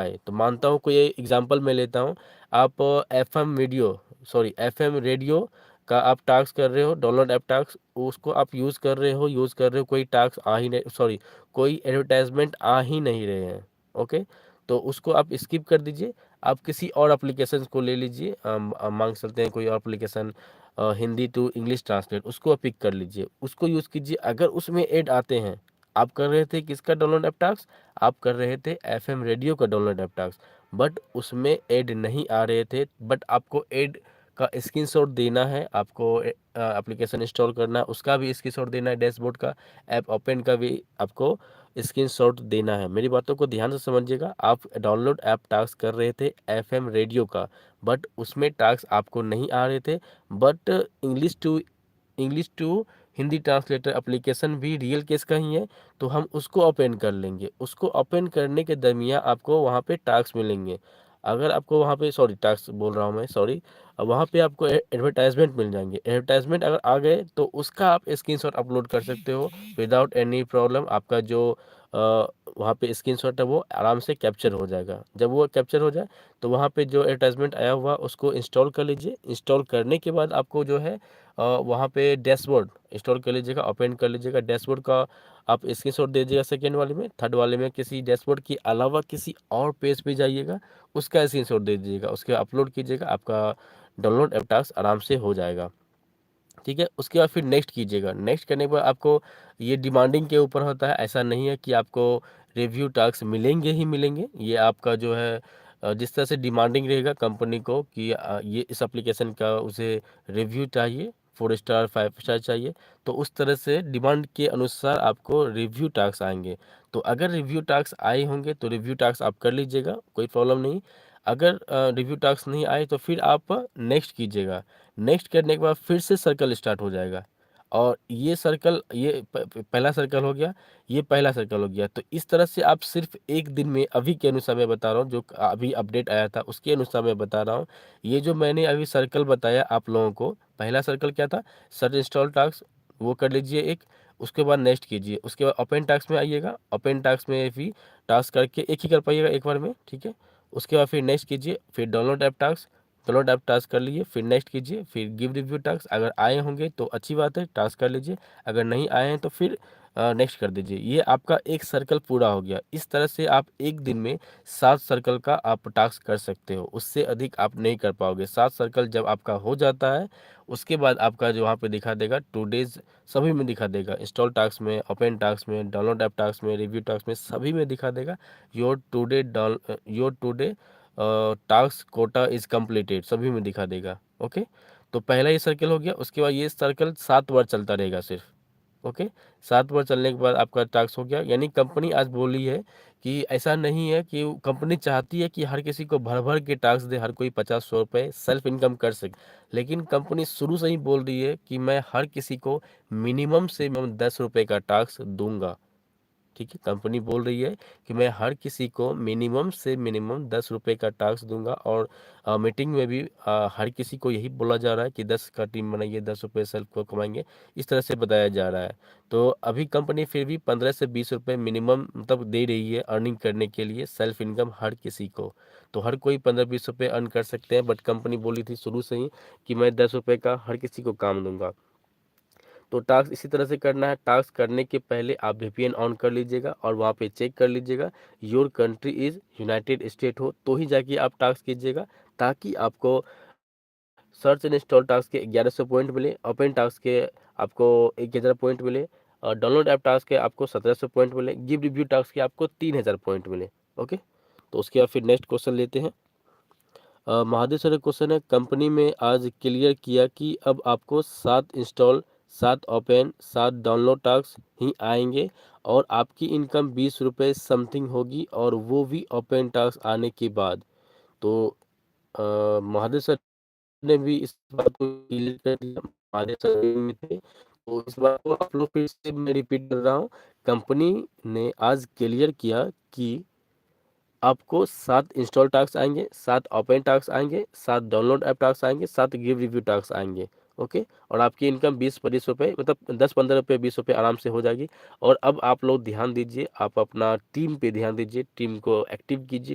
आए। तो मानता हूँ कोई एग्जांपल मैं लेता हूँ, आप एफएम रेडियो का आप टास्क कर रहे हो, डाउनलोड ऐप टास्क, उसको आप यूज़ कर रहे हो, कोई टास्क आ ही नहीं, कोई एडवर्टाइजमेंट आ ही नहीं रहे हैं। ओके, तो उसको आप स्किप कर दीजिए। आप किसी और एप्लीकेशन को ले लीजिए, मांग सकते हैं कोई और application, Hindi to English translate, उसको आप पिक कर लीजिए, उसको यूज़ कीजिए। अगर उसमें ऐड आते हैं, आप कर रहे थे किसका डाउनलोड ऐप टास्क, आप कर रहे थे एफएम रेडियो का डाउनलोड ऐप टास्क, बट उसमें ऐड नहीं आ रहे थे, बट आपको ऐड का स्क्रीनशॉट देना है, आपको एप्लीकेशन इंस्टॉल करना है, उसका भी स्क्रीनशॉट देना है, डैशबोर्ड का, ऐप ओपन का भी आपको स्क्रीनशॉट देना है। मेरी बातों को ध्यान से समझिएगा। आप डाउनलोड ऐप टास्क कर रहे थे एफएम रेडियो का, बट उसमें टास्क आपको नहीं आ रहे थे, but English to Hindi translator application भी रियल केस का ही है, तो हम उसको ओपन कर लेंगे। उसको ओपन करने के दरमियान आपको वहाँ पे टास्क मिलेंगे। अगर आपको वहाँ पे टास्क बोल रहा हूँ मैं, वहाँ पे आपको एडवर्टाइजमेंट मिल जाएंगे। एडवर्टाइजमेंट अगर आ गए तो उसका आप स्क्रीनशॉट अपलोड कर सकते हो विदाउट एनी प्रॉब्लम। आपका जो वहाँ पे स्क्रीनशॉट है वो आराम से कैप्चर हो जाएगा। जब वो कैप्चर हो जाए तो वहाँ पे जो एडवर्टाइजमेंट आया हुआ उसको इंस्टॉल कर लीजिए। इंस्टॉल करने के बाद आपको जो है वहाँ पे डैशबोर्ड इंस्टॉल कर लीजिएगा, ओपन कर लीजिएगा। डैशबोर्ड का आप स्क्रीनशॉट दे दीजिएगा सेकेंड वाले में, थर्ड वाले में किसी डैशबोर्ड के अलावा किसी और पेज पे जाइएगा, उसका स्क्रीनशॉट दे दीजिएगा, उसके अपलोड कीजिएगा, आपका डाउनलोड ऐप टास्क आराम से हो जाएगा। ठीक है, उसके बाद फिर नेक्स्ट कीजिएगा। नेक्स्ट करने के बाद आपको ये डिमांडिंग के ऊपर होता है, ऐसा नहीं है कि आपको रिव्यू टास्क मिलेंगे ही मिलेंगे। ये आपका जो है जिस तरह से डिमांडिंग रहेगा कंपनी को कि ये इस एप्लीकेशन का उसे रिव्यू चाहिए, 4 स्टार 5 स्टार चाहिए, तो उस तरह से डिमांड के अनुसार आपको रिव्यू टास्क आएंगे। तो अगर रिव्यू टास्क आए होंगे तो रिव्यू टास्क आप कर लीजिएगा, कोई प्रॉब्लम नहीं। अगर रिव्यू टास्क नहीं आए तो फिर आप नेक्स्ट कीजिएगा। नेक्स्ट करने के बाद फिर से सर्कल स्टार्ट हो जाएगा, और ये सर्कल, पहला सर्कल हो गया, ये पहला सर्कल हो गया। तो इस तरह से आप सिर्फ एक दिन में, अभी के अनुसार मैं बता रहा हूँ, जो अभी अपडेट आया था उसके अनुसार मैं बता रहा हूँ। ये जो मैंने अभी सर्कल बताया आप लोगों को, पहला सर्कल क्या था, सर्च इंस्टॉल टास्क, वो कर लीजिए एक। उसके बाद नेक्स्ट कीजिए, उसके बाद ओपन टास्क में आइएगा। ओपन टास्क में भी टास्क करके एक ही कर पाइएगा एक बार में, ठीक है। उसके बाद फिर नेक्स्ट कीजिए, फिर download app task, download app task कर लीजिए, फिर नेक्स्ट कीजिए, फिर गिव रिव्यू टास्क। अगर आए होंगे तो अच्छी बात है, टास्क कर लीजिए। अगर नहीं आए हैं तो फिर नेक्स्ट कर दीजिए। ये आपका एक सर्कल पूरा हो गया। इस तरह से आप एक दिन में 7 सर्कल का आप टास्क कर सकते हो, उससे अधिक आप नहीं कर पाओगे। 7 सर्कल जब आपका हो जाता है, उसके बाद आपका जो वहाँ पे दिखा देगा टू डेज, सभी में दिखा देगा, इंस्टॉल टास्क में, ओपन टास्क में, डाउनलोड ऐप टास्क में, रिव्यू टास्क में, सभी में दिखा देगा your today task quota is completed, सभी में दिखा देगा। ओके, तो पहला ये सर्कल हो गया। उसके बाद ये सर्कल 7 बार चलता रहेगा सिर्फ। ओके, 7 बार चलने के बाद आपका टास्क हो गया। यानी कंपनी आज बोली है कि ऐसा नहीं है, कि कंपनी चाहती है कि हर किसी को भर भर के टास्क दे, हर कोई 50-100 रुपये सेल्फ इनकम कर सके, लेकिन कंपनी शुरू से ही बोल रही है कि मैं हर किसी को मिनिमम से मिनिमम 10 रुपये का टास्क दूंगा। ठीक है, कंपनी बोल रही है कि मैं हर किसी को मिनिमम से मिनिमम 10 रुपये का टास्क दूंगा। और मीटिंग में भी हर किसी को यही बोला जा रहा है कि 10 का टीम बनाइए, 10 रुपये सेल्फ को कमाएंगे, इस तरह से बताया जा रहा है। तो अभी कंपनी फिर भी 15 से 20 रुपये मिनिमम मतलब दे रही है अर्निंग करने के लिए, सेल्फ इनकम हर किसी को। तो हर कोई 15-20 रुपये अर्न कर सकते हैं, बट कंपनी बोली थी शुरू से ही कि मैं 10 रुपये का हर किसी को काम दूंगा। तो टास्क इसी तरह से करना है। टास्क करने के पहले आप वीपीएन ऑन कर लीजिएगा और वहाँ पे चेक कर लीजिएगा your country is United state हो, तो ही जाके आप टास्क कीजिएगा, ताकि आपको सर्च एंड इंस्टॉल टास्क के 1100 पॉइंट मिले, ओपन टास्क के आपको 1000 पॉइंट मिले, और डाउनलोड ऐप टास्क के आपको 1700 पॉइंट मिले, गिव रिव्यू टास्क के आपको 3000 पॉइंट मिले। ओके, तो उसके बाद फिर नेक्स्ट क्वेश्चन लेते हैं। महादेव सर का क्वेश्चन है, कंपनी में आज क्लियर किया कि अब आपको 7 ओपन 7 डाउनलोड टास्क ही आएंगे, और आपकी इनकम 20 रुपये समथिंग होगी, और वो भी ओपन टास्क आने के बाद। तो महादेव सर ने भी इस बात को क्लियर कर दिया, महादेव सर में थे, तो इस बात को आप लोग फिर से मैं रिपीट कर रहा हूँ। कंपनी ने आज क्लियर किया कि आपको 7 इंस्टॉल टास्क आएंगे, 7 ओपन टास्क आएंगे, 7 डाउनलोड ऐप टास्क आएंगे, 7 गिव रिव्यू टास्क आएंगे। ओके, और आपकी इनकम 20-25 रुपये, मतलब 10-15 रुपये 20 रुपये आराम से हो जाएगी। और अब आप लोग ध्यान दीजिए, आप अपना टीम पे ध्यान दीजिए, टीम को एक्टिव कीजिए,